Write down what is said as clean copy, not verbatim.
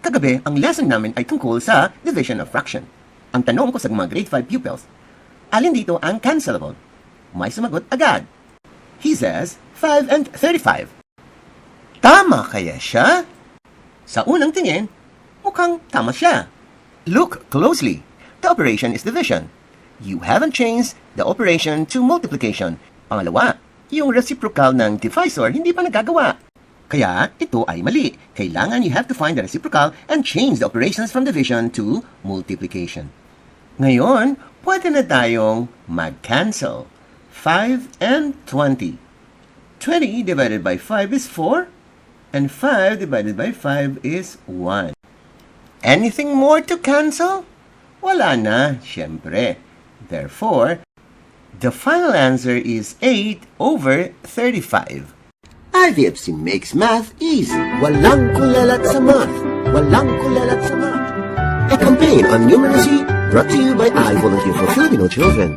Kagabi, ang lesson namin ay tungkol sa division of fraction. Ang tanong ko sa mga grade 5 pupils, alin dito ang cancelable? May sumagot agad. He says, 5 and 35. Tama kaya siya? Sa unang tingin, mukhang tama siya. Look closely. The operation is division. You haven't changed the operation to multiplication. Pangalawa, yung reciprocal ng divisor hindi pa nagagawa. Kaya ito ay mali. Kailangan you have to find the reciprocal and change the operations from division to multiplication. Ngayon, pwede na tayong mag-cancel. 5 and 20. 20 divided by 5 is 4, and 5 divided by 5 is 1. Anything more to cancel? Wala na, syempre. Therefore, the final answer is 8 over 35. IVFC makes math easy. Walang kulalat sa math. Walang kulalat sa math. A campaign on numeracy brought to you by I Volunteer for Filipino Children.